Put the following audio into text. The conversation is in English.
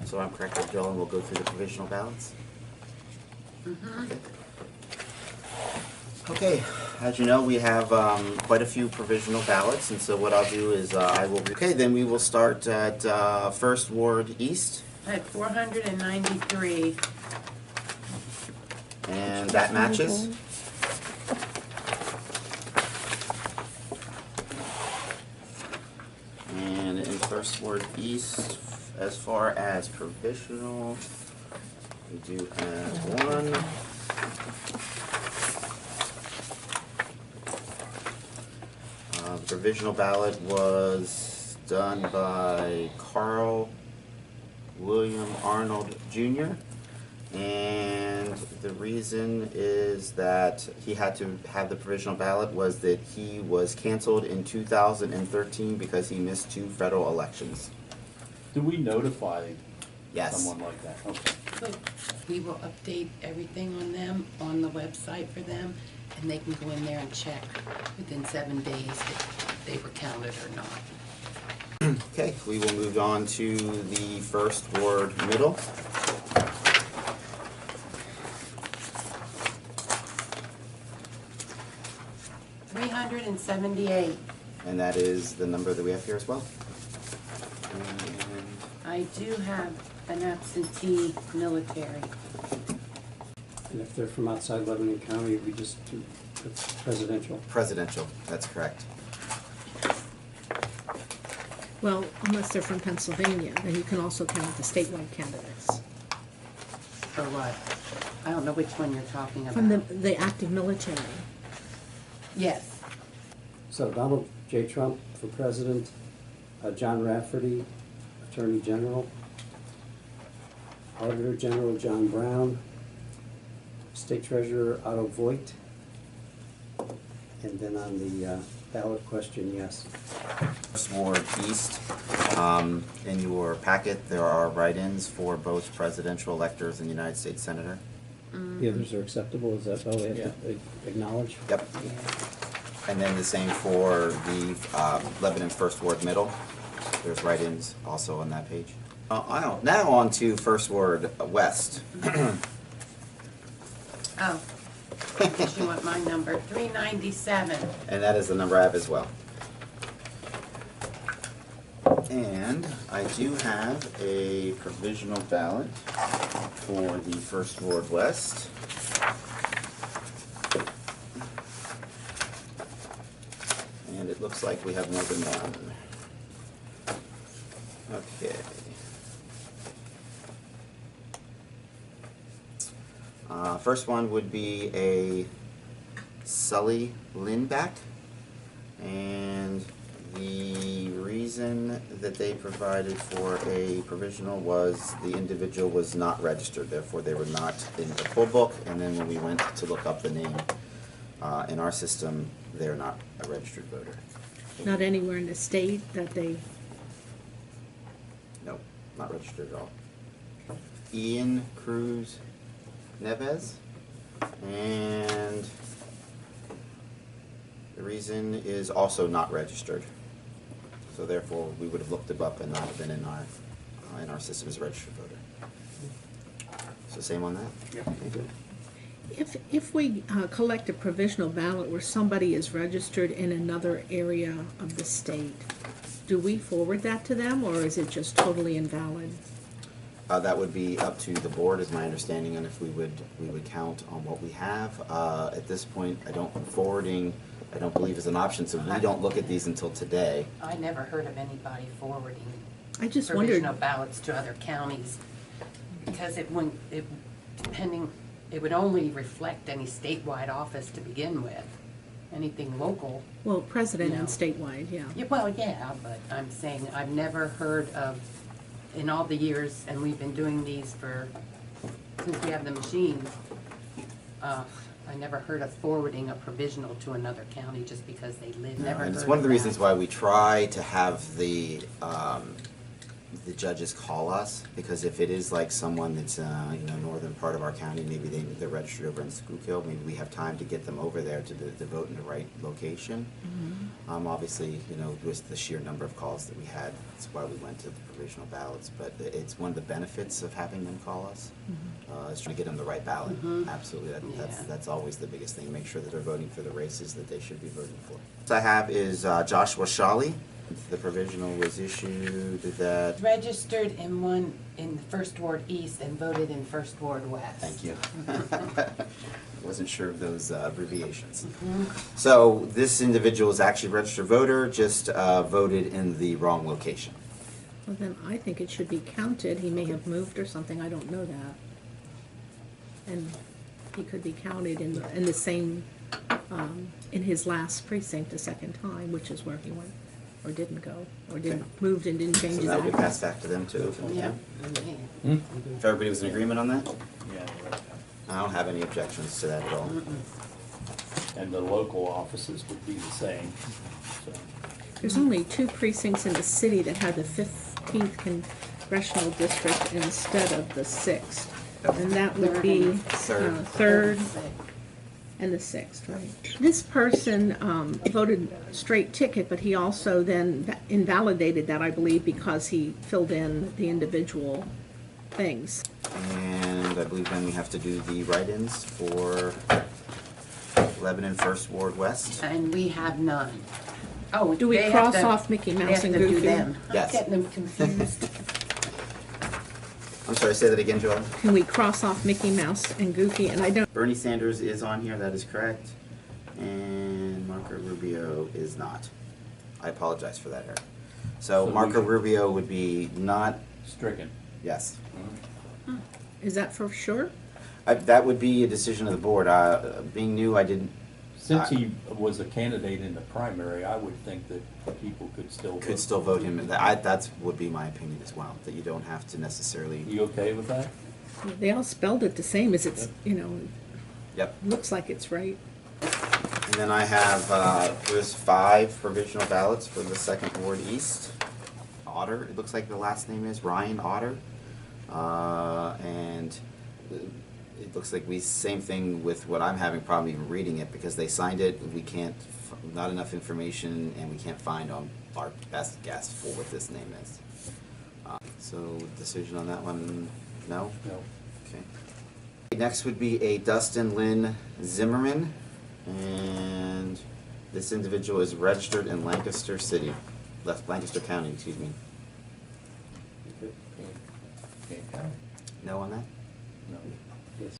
So I'm correct, Joel, and we'll go through the provisional ballots? Mm-hmm. Okay, as you know, we have quite a few provisional ballots, and so what I'll do is okay, then we will start at First Ward East, I had 493. and that matches. And in First Ward East, as far as provisional, we do have one. The provisional ballot was done by Carl William Arnold Jr. And the reason is that he had to have the provisional ballot was that he was canceled in 2013 because he missed 2 federal elections. Do we notify Yes. someone like that? Okay. So we will update everything on them, on the website for them, and they can go in there and check within 7 days if they were counted or not. Okay, we will move on to the First Ward Middle. $378. And that is the number that we have here as well. And I do have an absentee military. And if they're from outside Lebanon County, we just do presidential. presidential, that's correct. Well, unless they're from Pennsylvania, then you can also count the statewide candidates. For what? I don't know which one you're talking about. From the active military. Yes. So Donald J. Trump for president, John Rafferty, Attorney General, Auditor General John Brown, State Treasurer Otto Voigt, and then on the ballot question, yes. First Ward East, in your packet, there are write-ins for both presidential electors and United States Senator. The others are acceptable, is that all we have to acknowledge? Yep. And then the same for the Lebanon First Ward Middle. There's write-ins also on that page. Now on to First Ward West. Oh. I guess you want my number. 397. And that is the number I have as well. And I do have a provisional ballot for the First Ward West. And it looks like we have more than one. Okay. First one would be a Sully Lindback, and the reason that they provided for a provisional was the individual was not registered, therefore they were not in the poll book, and then when we went to look up the name in our system, they're not a registered voter. Not anywhere in the state that they, Nope, not registered at all. Ian Cruz Neves, and the reason is also not registered. So therefore, we would have looked him up and not have been in our system as a registered voter. So same on that? if we collect a provisional ballot where somebody is registered in another area of the state, do we forward that to them, or is it just totally invalid? That would be up to the board, is my understanding, and if we would count on what we have. At this point, forwarding, I don't believe is an option, so we don't look at these until today. I never heard of anybody forwarding I just wondered. provisional ballots to other counties, because it wouldn't, it would only reflect any statewide office to begin with. Anything local. Well, president No. and statewide, yeah. Yeah, well, yeah, but I'm saying I've never heard of, in all the years, and we've been doing these since we have the machines, I never heard of forwarding a provisional to another county just because they live, never heard And of it's one of the that. reasons why we try to have the the judges call us, because if it is like someone that's, northern part of our county, maybe they're registered over in Schuylkill, maybe we have time to get them over there to vote in the right location. Obviously, with the sheer number of calls that we had, that's why we went to the provisional ballots, but it's one of the benefits of having them call us, is trying to get them the right ballot. Absolutely, that's always the biggest thing, make sure that they're voting for the races that they should be voting for. What I have is Joshua Shawley. The provisional was issued that. Registered in the First Ward East and voted in First Ward West. Thank you. Wasn't sure of those abbreviations. So this individual is actually a registered voter, just voted in the wrong location. Well, then I think it should be counted. He may have moved or something, I don't know that. And he could be counted in the same, in his last precinct a second time, which is where he went, or didn't go, or moved and didn't change So his that would address. pass back to them too. Yeah. If everybody was in agreement on that? Yeah, right. I don't have any objections to that at all. And the local offices would be the same, so. There's only 2 precincts in the city that have the 15th congressional district instead of the 6th. And that would be Third. 3rd and the 6th, right? This person voted straight ticket, but he also then invalidated that, I believe, because he filled in the individual things. And I believe then we have to do the write-ins for Lebanon First Ward West. And we have none. Oh, Do we they have cross to- off Mickey they Mouse have and to do Goofy? them. Yes. I'm getting them confused. I'm sorry, say that again, Joel. Can we cross off Mickey Mouse and Goofy? And I don't, Bernie Sanders is on here, that is correct. And Marco Rubio is not. I apologize for that error. So So Marco we- Rubio would be not, Stricken. yes. is that for sure? That would be a decision of the board. Being new, I didn't, Since he was a candidate in the primary, I would think that people could still vote. could still vote him. That would be my opinion as well, that you don't have to necessarily, You okay with that? They all spelled it the same as it's, yep. looks like it's right. And then I have, there's 5 provisional ballots for the 2nd Ward East. Otter, it looks like the last name is Ryan Otter. And it looks like same thing with what I'm having problem even reading it, because they signed it, we can't, not enough information, and we can't find on our best guess for what this name is. So decision on that one, no? No. Okay. Next would be a Dustin Lynn Zimmerman, and this individual is registered in Lancaster City, Lancaster County, excuse me. Can't count. No on that? No.